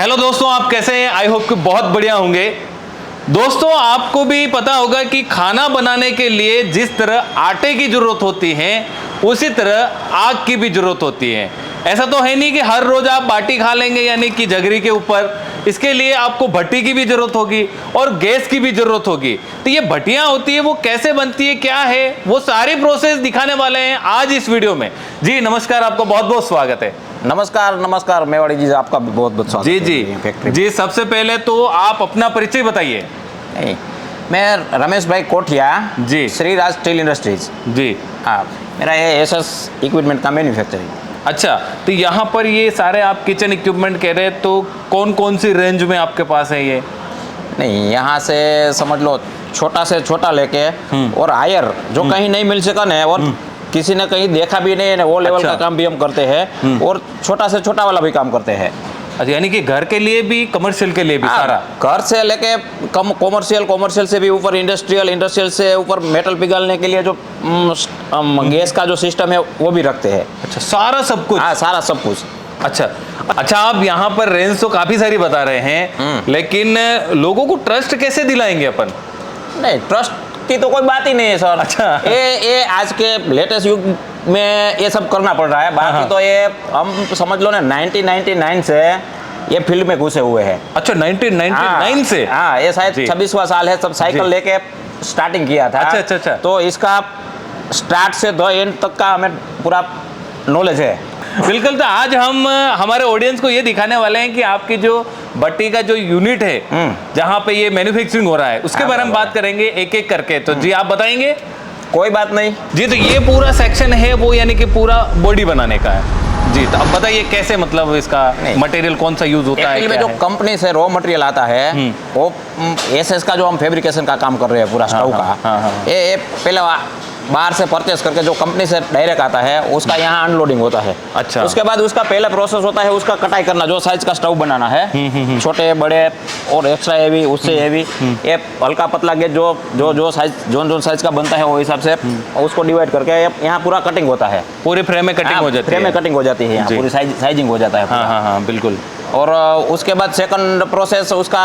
Hello दोस्तों, आप कैसे हैं? आई होप कि बहुत बढ़िया होंगे। दोस्तों, आपको भी पता होगा कि खाना बनाने के लिए जिस तरह आटे की जरूरत होती है उसी तरह आग की भी जरूरत होती है। ऐसा तो है नहीं कि हर रोज आप बाटी खा लेंगे यानी कि जगरी के ऊपर। इसके लिए आपको भट्टी की भी जरूरत होगी और गैस की भी जरूरत होगी। तो ये भट्टियां होती है, वो कैसे बनती है, क्या है, वो सारी प्रोसेस दिखाने वाले हैं आज इस वीडियो में। जी नमस्कार, आपका बहुत बहुत स्वागत है। नमस्कार नमस्कार मेवाड़ी जी, आपका भी बहुत बहुत स्वागत जी जी जी। सबसे पहले तो आप अपना परिचय बताइए। मैं रमेश भाई कोठिया जी, श्री राज स्टील इंडस्ट्रीज जी। हाँ, मेरा ये एसएस इक्विपमेंट का मैन्युफैक्चरिंग। अच्छा, तो यहाँ पर ये सारे आप किचन इक्विपमेंट कह रहे हैं, तो कौन कौन सी रेंज में आपके पास है ये? नहीं, यहाँ से समझ लो छोटा से छोटा लेके और हायर जो कहीं नहीं मिल सका ना, और किसी ने कहीं देखा भी नहीं है, वो लेवल अच्छा। का काम भी हम करते हैं और छोटा से छोटा वाला भी काम करते हैं। अच्छा, यानी कि घर के लिए भी, कमर्शियल के लिए भी सारा? घर से लेके कम कॉमर्शियल से भी ऊपर इंडस्ट्रियल से ऊपर मेटल पिघलने के लिए जो गैस का जो सिस्टम है वो भी रखते हैं। अच्छा, सारा सब कुछ? हाँ, सारा सब कुछ। अच्छा अच्छा, आप यहाँ पर रेंज तो काफी सारी बता रहे हैं, लेकिन लोगों को ट्रस्ट कैसे दिलाएंगे अपन? नहीं, ट्रस्ट की तो कोई बात ही नहीं है सर। अच्छा। ये आज के लेटेस्ट युग में ये सब करना पड़ रहा है। बाकी तो ये हम समझ लो ना 1999 से ये फील्ड में घुसे हुए हैं। अच्छा, 1999 से? हाँ, ये शायद 26वां साल है। सब साइकिल लेके स्टार्टिंग किया था। अच्छा अच्छा अच्छा। तो इसका स्टार्ट से द एंड तक का हमें पूरा नॉलेज है। बिल्कुल। तो आज हम हमारे ऑडियंस को ये दिखाने वाले हैं कि आपकी जो भट्टी का जो यूनिट है जहाँ पे ये मैन्युफैक्चरिंग हो रहा है उसके बारे में बात करेंगे एक एक करके। तो जी आप बताएंगे? कोई बात नहीं जी। तो ये पूरा सेक्शन है वो यानी कि पूरा बॉडी बनाने का है जी। तो अब बताइए कैसे, मतलब इसका मटेरियल कौन सा यूज होता है? में जो कंपनी से रॉ मटेरियल आता है वो एसएस का जो हम फैब्रिकेशन का काम कर रहे हैं पूरा स्टोव का, ये पहले बाहर से परचेस करके जो कंपनी से डायरेक्ट आता है उसका यहाँ अनलोडिंग होता है। अच्छा। उसके बाद उसका पहला प्रोसेस होता है उसका कटाई करना, जो साइज का स्टोव बनाना है, छोटे बड़े और एक्स्ट्रा हेवी, उससे हेवी, ये हल्का पतला गेज जो साइज जो साइज का बनता है वो हिसाब से उसको डिवाइड करके यहाँ पूरा कटिंग होता है। पूरे फ्रेम में कटिंग हो जाती है? फ्रेम में कटिंग हो जाती है, यहाँ पूरी साइजिंग हो जाता है। हाँ हाँ हाँ, बिल्कुल। और उसके बाद सेकंड प्रोसेस उसका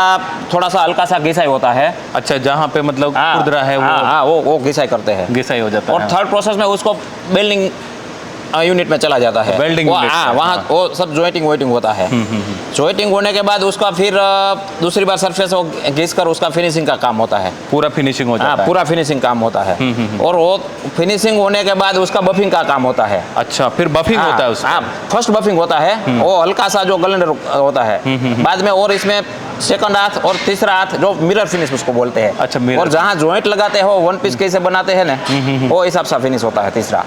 थोड़ा सा हल्का सा घिसाई होता है। अच्छा, जहाँ पे मतलब खुरदरा है वो घिसाई करते हैं, घिसाई हो जाता है। और थर्ड प्रोसेस में उसको वेल्डिंग यूनिट में चला जाता है। वेल्डिंग वहाँ वो सब जॉइंटिंग होता है। जॉइंटिंग होने के बाद उसका फिर दूसरी बार सरफेस वो घिस कर उसका फिनिशिंग का काम होता है। पूरा फिनिशिंग हो जाता है? पूरा फिनिशिंग काम होता है। और वो फिनिशिंग होने के बाद उसका बफिंग का काम होता है। अच्छा, फिर बफिंग होता है उसका? फर्स्ट बफिंग होता है, वो हल्का सा जो ग्लेंडर होता है बाद में, और इसमें सेकंड हाथ और तीसरा हाथ जो मिरर फिनिश उसको बोलते हैं। अच्छा, मिरर। और जहाँ जॉइंट लगाते हैं वो वन पीस कैसे बनाते हैं ना, वो हिसाब सा फिनिश होता है तीसरा।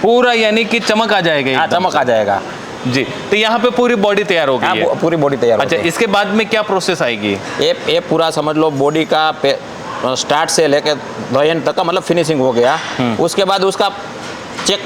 पूरा यानी कि चमक आ जाएगा? हाँ, चमक आ जाएगा जी। तो यहाँ पे पूरी बॉडी तैयार हो गई है? पूरी बॉडी तैयार। अच्छा, इसके बाद में क्या प्रोसेस आएगी? ये पूरा समझ लो बॉडी का स्टार्ट से लेके द एंड तक का मतलब फिनिशिंग हो गया। उसके बाद उसका चेक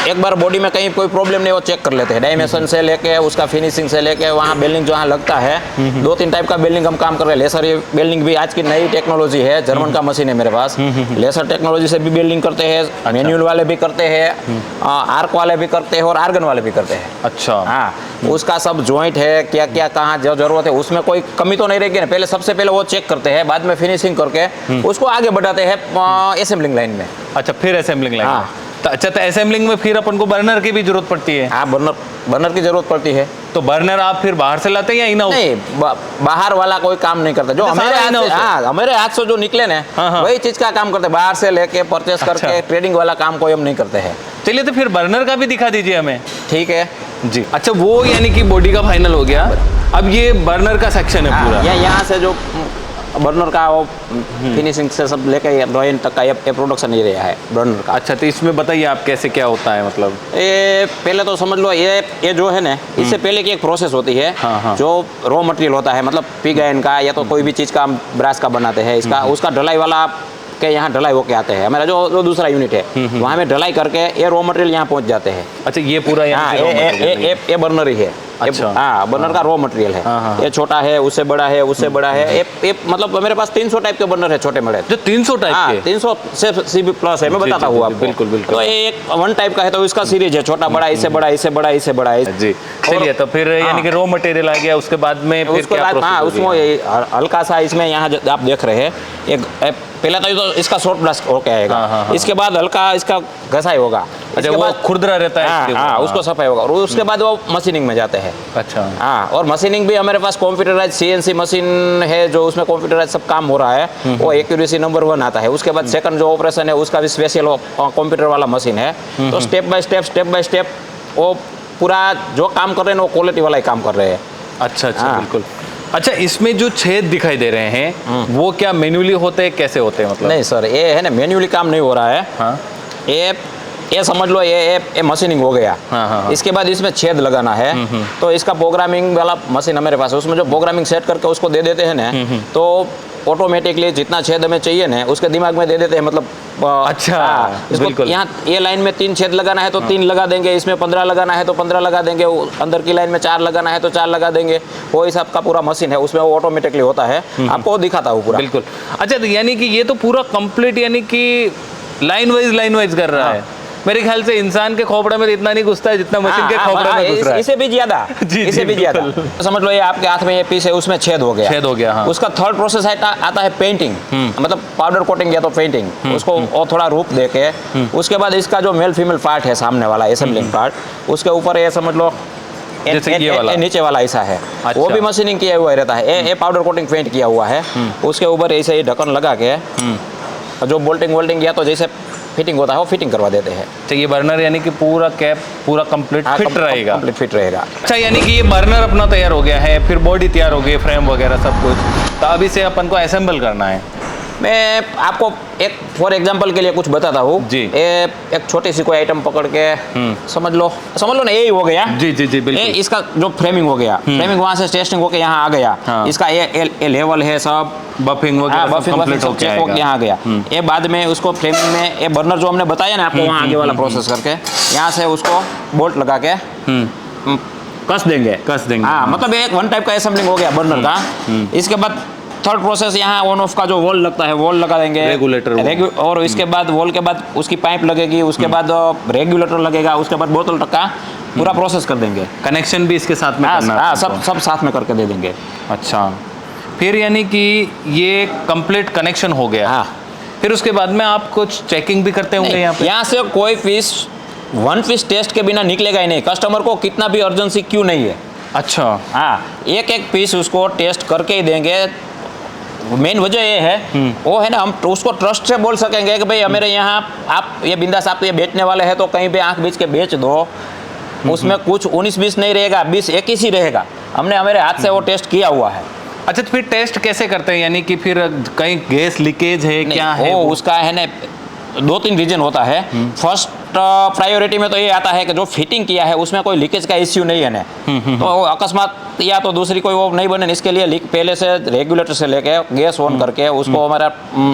एक बार बॉडी में कहीं कोई प्रॉब्लम नहीं, वो चेक कर लेते हैं डायमेंशन से लेके उसका फिनिशिंग से लेके वहाँ बेल्डिंग जहाँ लगता है। 2-3 टाइप का बेल्डिंग हम काम कर रहे हैं। लेसर बेल्डिंग भी आज की नई टेक्नोलॉजी है, जर्मन का मशीन है मेरे पास। लेसर टेक्नोलॉजी से भी बेल्डिंग करते हैं, मैनुअल वाले भी करते हैं, आर्क वाले भी करते हैं और आर्गन वाले भी करते हैं। अच्छा। हाँ, उसका सब जॉइंट है, क्या क्या कहाँ जो जरूरत है उसमें कोई कमी तो नहीं रहेगी ना। पहले सबसे पहले वो चेक करते हैं, बाद में फिनिशिंग करके उसको आगे बढ़ाते हैं असेंबलिंग लाइन में। अच्छा, फिर असेंबलिंग लाइन। अच्छा, तो असेंबलिंग में फिर अपन को बर्नर की भी जरूरत पड़ती है? हाँ, बर्नर की जरूरत पड़ती है। तो बर्नर आप फिर बाहर से लाते हैं या इन हाउस? नहीं, बाहर वाला कोई काम नहीं करता। जो हमारे हाथ से जो निकले ना वही चीज का काम करते हैं। बाहर से लेके परचेस करके ट्रेडिंग वाला काम कोई हम नहीं करते हैं। चलिए, तो फिर बर्नर का भी दिखा दीजिए हमें। ठीक है जी। अच्छा, वो यानी कि बॉडी का फाइनल हो गया, अब ये बर्नर का सेक्शन है पूरा? यहाँ से जो बर्नर का वो फिनिशिंग से सब लेके ड्रॉइंग तक का ये प्रोडक्शन ही रहा है बर्नर का। अच्छा, तो इसमें बताइए आप कैसे क्या होता है? मतलब ये पहले तो समझ लो ये जो है ना, इससे पहले की एक प्रोसेस होती है। जो रॉ मटेरियल होता है, मतलब पिग आयरन का या तो कोई भी चीज़ का ब्रास का बनाते हैं, इसका उसका ढलाई वाला के यहाँ ढलाई होके आते हैं। हमारा जो दूसरा यूनिट है वहाँ में ढलाई करके ये रॉ मटेरियल यहाँ पहुँच जाते हैं। अच्छा, ये पूरा ये बर्नर ही है। अच्छा। हाँ, बर्नर का रॉ मटेरियल है। हाँ, हाँ। ये छोटा है, उससे बड़ा है, उससे बड़ा है। ये मतलब मेरे पास 300 टाइप के बर्नर है, छोटे बड़े। जो 300 टाइप हाँ, के 300 से सीबी प्लस है, मैं जी, बताता जी, हूँ जी, आपको। बिल्कुल, बिल्कुल। तो ये एक वन टाइप का है, तो इसका सीरीज है, छोटा बड़ा, इससे बड़ा, इससे बड़ा, इससे बड़ा। जी। चलिए, तो फिर यानी कि रॉ मटेरियल आ गया, उसके बाद में फिर उसके क्या बाद हाँ, प्रोसेस उसमें ये हल्का सा इसमें यहाँ आप देख रहे हैं, एक पहला तो इसका शॉर्ट ब्लास्ट होके आएगा। हाँ, हाँ, हाँ। इसके बाद हल्का इसका घसाई होगा। अच्छा, इसके वो बाद खुरदरा रहता है हाँ, इसलिए वो, हाँ, उसको सफाई होगा, और उसके बाद वो मशीनिंग में जाते हैं। अच्छा। हाँ, और मशीनिंग भी हमारे पास कंप्यूटराइज CNC मशीन है, जो उसमें कंप्यूटराइज सब काम हो रहा है। वो एक्यूरेसी नंबर 1 आता है। उसके बाद सेकंड जो ऑपरेशन है, उसका भी स्पेशल कंप्यूटर वाला मशीन है। तो स्टेप बाय स्टेप वो पूरा जो काम कर रहे हैं वो क्वालिटी वाला ही काम कर रहे हैं। अच्छा, अच्छा, हाँ। बिल्कुल। अच्छा, इसमें जो छेद दिखाई दे रहे हैं वो क्या मैन्युअली होते हैं, कैसे होते हैं मतलब? नहीं सर, ये है ना, मैन्युअली काम नहीं हो रहा है। हाँ, ये समझ लो, ये मशीनिंग हो गया। हाँ, हाँ, हाँ। इसके बाद इसमें छेद लगाना है। तो इसका प्रोग्रामिंग वाला मशीन हमारे पास है, उसमें जो प्रोग्रामिंग सेट करके उसको दे देते हैं ना, तो ऑटोमेटिकली जितना छेद हमें चाहिए ना, उसके दिमाग में दे देते हैं। मतलब अच्छा, इसको बिल्कुल। यहाँ ये लाइन में 3 छेद लगाना है तो 3 लगा देंगे, इसमें 15 लगाना है तो 15 लगा देंगे, अंदर की लाइन में 4 लगाना है तो 4 लगा देंगे। वो हिसाब का पूरा मशीन है, उसमें वो ऑटोमेटिकली होता है। आपको दिखाता हूँ पूरा। बिल्कुल। अच्छा, तो यानी कि ये तो पूरा कंप्लीट यानी कि लाइन वाइज कर रहा है। मेरे ख्याल से इंसान के खोपड़े में इतना नहीं घुसता है जितना मशीन के खोपड़े में घुस रहा है। इसे भी ज्यादा जी, इसे भी ज्यादा। समझ लो, ये आपके हाथ में ये पीस है, उसमें छेद हो गया। हाँ। उसका थर्ड प्रोसेस आता है पेंटिंग, मतलब पाउडर कोटिंग या तो पेंटिंग। उसको और थोड़ा रूप देके उसके बाद इसका जो मेल फीमेल पार्ट है सामने वाला असेंबलिंग पार्ट, उसके ऊपर ये समझ लो जैसे ये वाला नीचे वाला ऐसा है। अच्छा। वो भी मशीनिंग किया हुआ रहता है। ये पाउडर कोटिंग पेंट किया हुआ है। उसके ऊपर ऐसे ही ढक्कन लगा के जो बोल्टिंग या तो जैसे फिटिंग होता है वो फिटिंग करवा देते हैं। तो ये बर्नर यानी कि पूरा कैप पूरा कंप्लीट फिट रहेगा। कंप्लीट फिट रहेगा। अच्छा, यानी कि ये बर्नर अपना तैयार हो गया है, फिर बॉडी तैयार हो गई, फ्रेम वगैरह सब कुछ, तो अब इसे अपन को असेंबल करना है। मैं आपको एक फॉर एग्जांपल के लिए कुछ बताता हूँ जी। एक छोटी सी कोई आइटम पकड़ के समझ लो ना, यही हो गया। जी, जी, जी, बिल्कुल। इसका जो फ्रेमिंग हो गया, फ्रेमिंग वहाँ से टेस्टिंग होके यहाँ आ गया। हाँ। इसका ये लेवल है, सब बफिंग वगैरह बफिंग कंप्लीट हो चेक होके यहाँ आ गया। ये बाद में उसको फ्रेमिंग में ये बर्नर जो हमने बताया ना आपको, वहाँ आगे वाला प्रोसेस करके यहाँ से उसको बोल्ट लगा के कस देंगे। हाँ, मतलब एक वन टाइप का असेंबलिंग हो गया बर्नर का। इसके बाद थर्ड प्रोसेस यहाँ ऑन ऑफ का जो वॉल लगता है, वॉल लगा देंगे, रेगुलेटर और इसके बाद वॉल के बाद उसकी पाइप लगेगी, उसके बाद रेगुलेटर लगेगा, उसके बाद बोतल तक का पूरा प्रोसेस कर देंगे। कनेक्शन भी इसके साथ में करना है हाँ, आपको? सब साथ में करके दे देंगे। अच्छा, फिर यानी कि ये कंप्लीट कनेक्शन हो गया। हाँ। फिर उसके बाद में आप कुछ चेकिंग भी करते होंगे यहाँ पे? यहाँ से कोई पीस वन पीस टेस्ट के बिना निकलेगा ही नहीं। कस्टमर को कितना भी अर्जेंसी क्यों नहीं है। अच्छा। हाँ, एक पीस उसको टेस्ट करके ही देंगे। मेन वजह ये है, वो है ना, हम उसको ट्रस्ट से बोल सकेंगे कि भाई हमारे यहाँ आप ये बिंदास आप ये बेचने वाले हैं तो कहीं पे आंख बीच के बेच दो, उसमें कुछ 19-20 नहीं रहेगा, 20-21 ही रहेगा। हमने हमारे हाथ से वो टेस्ट किया हुआ है। अच्छा, तो फिर टेस्ट कैसे करते हैं, यानी कि फिर कहीं गैस लीकेज है क्या है? वो उसका है ना 2-3 रीजन होता है। फर्स्ट प्रायोरिटी में तो ये आता है कि जो फिटिंग किया है उसमें कोई लीकेज का इश्यू नहीं है ना, तो अकस्मात या तो दूसरी कोई वो नहीं बने, इसके लिए पहले से रेगुलेटर से लेके गैस ऑन करके उसको हमारा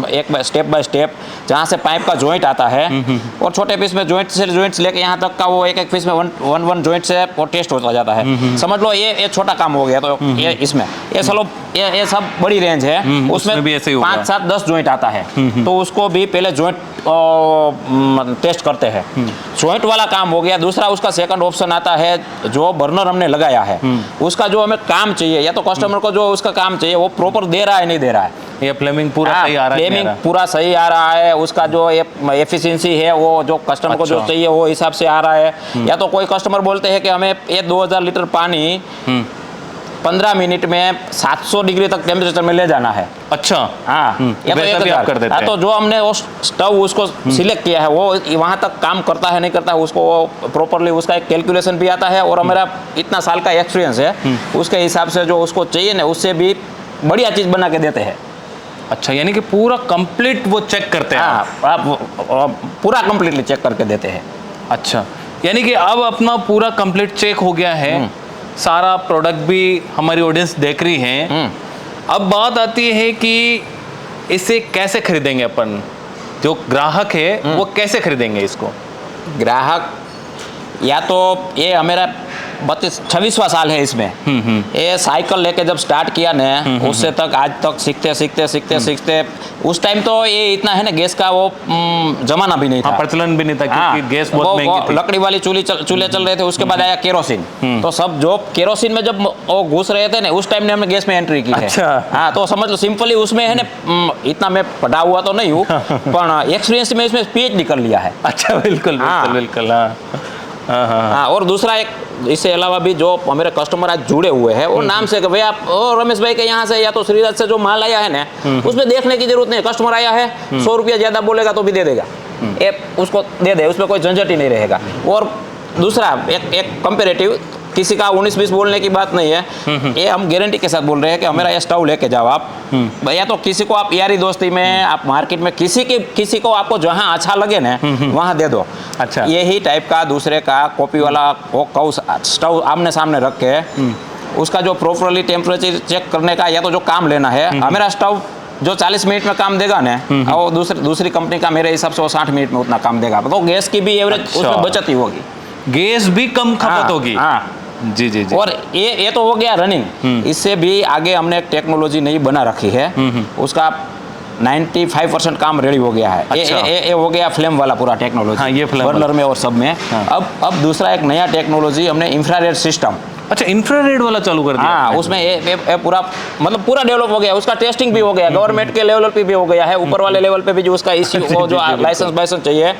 एक स्टेप बाय स्टेप जहाँ से पाइप का जॉइंट आता है और छोटे पीस में जॉइंट्स लेके यहाँ तक का वो एक पीस में वन जॉइंट से वो टेस्ट होता जाता है। समझ लो ये छोटा काम हो गया। तो ये इसमें ये चलो ये सब बड़ी रेंज है, उसमें भी ऐसे ही होगा। 5-7-10 जॉइंट आता है, तो उसको भी पहले जॉइंट टेस्ट करते हैं। जॉइंट वाला काम हो गया। दूसरा उसका सेकंड ऑप्शन आता है, जो बर्नर हमने लगाया है उसका जो हमें काम चाहिए, या तो कस्टमर को जो उसका काम चाहिए वो प्रॉपर दे रहा है नहीं दे रहा है, ये फ्लेमिंग पूरा सही आ रहा है? फ्लेमिंग पूरा सही आ रहा है, उसका जो एफिशिएंसी है वो जो कस्टमर को जो चाहिए वो हिसाब से आ रहा है। या तो कोई कस्टमर बोलते हैं कि हमें ये 2000 लीटर पानी 15 मिनट में 700 डिग्री तक टेम्परेचर में ले जाना है। अच्छा। हाँ, या तो वैसा भी आप कर देते हैं? तो जो हमने वो स्टव उसको सिलेक्ट किया है वो वहाँ तक काम करता है नहीं करता है, उसको प्रॉपरली उसका एक कैलकुलेशन भी आता है, और हमारा इतना साल का एक्सपीरियंस है, उसके हिसाब से जो उसको चाहिए ना उससे भी बढ़िया चीज़ बना के देते हैं। अच्छा, यानी कि पूरा कंप्लीट वो चेक करते हैं? हाँ, आप पूरा कंप्लीटली चेक करके देते हैं। अच्छा, यानी कि अब अपना पूरा कंप्लीट चेक हो गया है, सारा प्रोडक्ट भी हमारी ऑडियंस देख रही है। अब बात आती है कि इसे कैसे खरीदेंगे अपन, जो ग्राहक है वो कैसे खरीदेंगे इसको? ग्राहक या तो ये हमारा 26वां साल है इसमें। ये साइकिल लेके जब स्टार्ट किया ना, उससे तक आज तक सीखते उस टाइम तो ये इतना है ना, गैस का वो जमाना भी नहीं था। हाँ, प्रचलन भी नहीं था क्योंकि गैस बहुत महंगी थी। लकड़ी वाली चूल्हे चल रहे थे। उसके बाद आया केरोसिन। तो सब जो केरोसिन में जब वो घुस रहे थे ना, उस टाइम ने हमने गैस में एंट्री की है। अच्छा। हाँ, तो समझ लो सिंपली उसमें है ना, इतना मैं पढ़ा हुआ तो नहीं हूँ, पर एक्सपीरियंस में इसमें PhD कर लिया है। अच्छा, बिल्कुल हाँ। बिल्कुल। हाँ हाँ, और दूसरा एक इससे अलावा भी जो मेरे कस्टमर आज जुड़े हुए हैं, वो नाम से कि भाई आप रमेश भाई के यहाँ से या तो श्रीराज से जो माल आया है ना, उसमें देखने की जरूरत नहीं। कस्टमर आया है, 100 रुपया ज्यादा बोलेगा तो भी दे देगा, ये उसको दे दे, उसमें कोई झंझट ही नहीं रहेगा। और दूसरा एक कंपेरेटिव, किसी का 19-20 बोलने की बात नहीं है, ये हम गारंटी के साथ बोल रहे हैं कि हमारा ये स्टव लेके जाओ आप, या तो किसी को आप यारी दोस्ती में, आप मार्केट में किसी को आपको जहाँ अच्छा लगे ना वहाँ दे दो। अच्छा। यही टाइप का दूसरे का कॉपी वाला वो स्टव आमने सामने रख के उसका जो प्रॉपरली टेम्परेचर चेक करने का या तो जो काम लेना है, हमारा स्टव जो 40 मिनट में काम देगा ना, वो दूसरी कंपनी का मेरे हिसाब से वो 60 मिनट में उतना काम देगा। तो गैस की भी एवरेज उसमें बचत ही होगी, गैस भी कम खपत होगी। हाँ। जी जी जी। और ये तो हो गया रनिंग। इससे भी आगे हमने एक टेक्नोलॉजी नई बना रखी है, उसका 95% काम रेडी हो गया है। अच्छा। ये हो गया फ्लेम वाला पूरा टेक्नोलॉजी। हाँ, ये फ्लेम बर्नर में और सब में। हाँ। अब दूसरा एक नया टेक्नोलॉजी हमने इंफ्रारेड सिस्टम। अच्छा, इंफ्रारेड वाला चालू कर दिया। हाँ, उसमें ये पूरा मतलब पूरा डेवलप हो गया, उसका टेस्टिंग भी हो गया, गवर्नमेंट के लेवल पे भी हो गया है, ऊपर वाले लेवल पे भी जो उसका इश्यू वो जो लाइसेंस चाहिए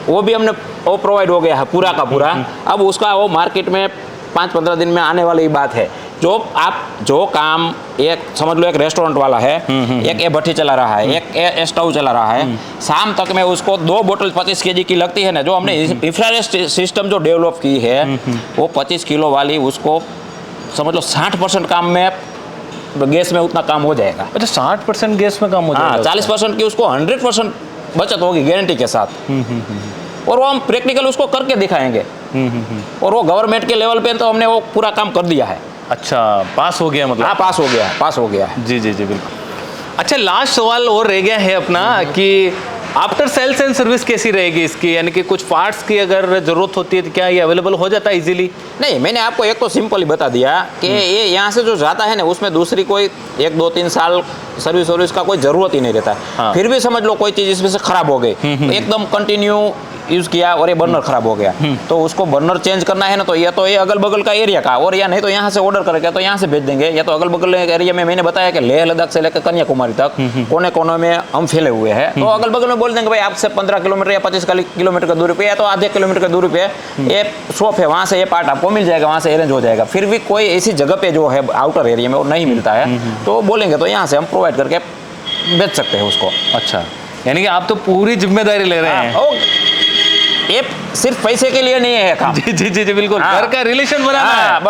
वो भी हमने वो प्रोवाइड हो गया है पूरा का पूरा। अब उसका वो मार्केट में 5-15 दिन में आने वाली बात है। जो काम एक समझ लो, एक रेस्टोरेंट वाला है, एक ये भट्टी चला रहा है, एक ये स्टव चला रहा है, शाम तक में उसको 2 बोतल 25 kg की लगती है ना, जो हमने इंफ्रारेड सिस्टम जो डेवलप की है, वो 25 किलो वाली उसको समझ लो 60% काम में गैस में उतना काम हो जाएगा। अच्छा, 60% गैस में काम हो जाएगा। हाँ, 40% की उसको 100% बचत होगी गारंटी के साथ। और वो हम प्रैक्टिकल उसको करके दिखाएंगे। और वो गवर्नमेंट के लेवल पे तो हमने वो पूरा काम कर दिया है। अच्छा, पास हो गया मतलब। हाँ, पास हो गया है। जी जी जी, बिल्कुल। अच्छा, लास्ट सवाल और रह गया है अपना कि आफ्टर सेल्स एंड सर्विस कैसी रहेगी इसकी, यानी कि कुछ पार्ट्स की अगर जरूरत होती है तो क्या ये अवेलेबल हो जाता है इजीली? नहीं, मैंने आपको एक तो सिंपली बता दिया कि ये यहाँ से जो जाता है ना, उसमें दूसरी कोई 1-2-3 साल सर्विस का कोई जरूरत ही नहीं रहता है। हाँ। फिर भी समझ लो कोई चीज़ इसमें से खराब हो गई, एकदम कंटिन्यू यूज़ किया और ये बर्नर खराब हो गया, तो उसको बर्नर चेंज करना है ना, तो या तो ये अगल बगल का एरिया का, और या नहीं तो यहाँ से ऑर्डर करके तो यहाँ से भेज देंगे, या तो अगल बगल एरिया में मैंने बताया कि लेह लद्दाख से लेकर कन्याकुमारी तक कोने कोने में हम फैले हुए हैं, तो अगल बगल में बोल देंगे भाई आपसे 15 किलोमीटर या 25 किलोमीटर की दूरी पे या तो आधे किलोमीटर की दूरी पे ये शॉप है, वहाँ से ये पार्ट आपको मिल जाएगा, वहाँ से अरेंज हो जाएगा। फिर भी कोई ऐसी जगह पे जो है आउटर एरिया में वो नहीं मिलता है, तो बोलेंगे तो यहाँ से हम प्रोवाइड करके बेच सकते हैं उसको। अच्छा, यानी कि आप तो पूरी जिम्मेदारी ले रहे हैं। ये सिर्फ पैसे के लिए नहीं है काम। जी जी जी जी, बिल्कुल। घर का रिलेशन बनाना है।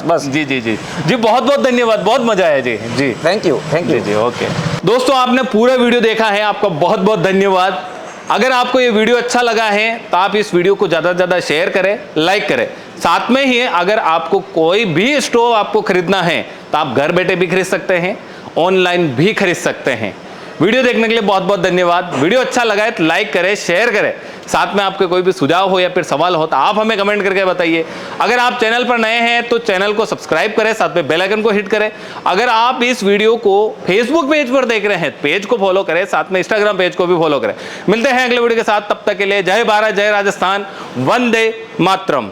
बस। जी जी जी जी, बहुत बहुत धन्यवाद, बहुत मजा आया जी। जी, थैंक यू जी जी, ओके। दोस्तों, आपने पूरा वीडियो देखा है, आपका बहुत बहुत धन्यवाद। अगर आपको ये वीडियो अच्छा लगा है तो आप इस वीडियो को ज़्यादा से ज़्यादा शेयर करें, लाइक करें। साथ में ही अगर आपको कोई भी स्टोव आपको खरीदना है तो आप घर बैठे भी खरीद सकते हैं, ऑनलाइन भी खरीद सकते हैं। वीडियो देखने के लिए बहुत बहुत धन्यवाद। वीडियो अच्छा लगा है तो लाइक करें, शेयर करें। साथ में आपके कोई भी सुझाव हो या फिर सवाल हो तो आप हमें कमेंट करके बताइए। अगर आप चैनल पर नए हैं तो चैनल को सब्सक्राइब करें, साथ में बेल आइकन को हिट करें। अगर आप इस वीडियो को फेसबुक पेज पर देख रहे हैं, पेज को फॉलो करें, साथ में इंस्टाग्राम पेज को भी फॉलो करें। मिलते हैं अगले वीडियो के साथ, तब तक के लिए जय भारत, जय राजस्थान, वंदे मातरम।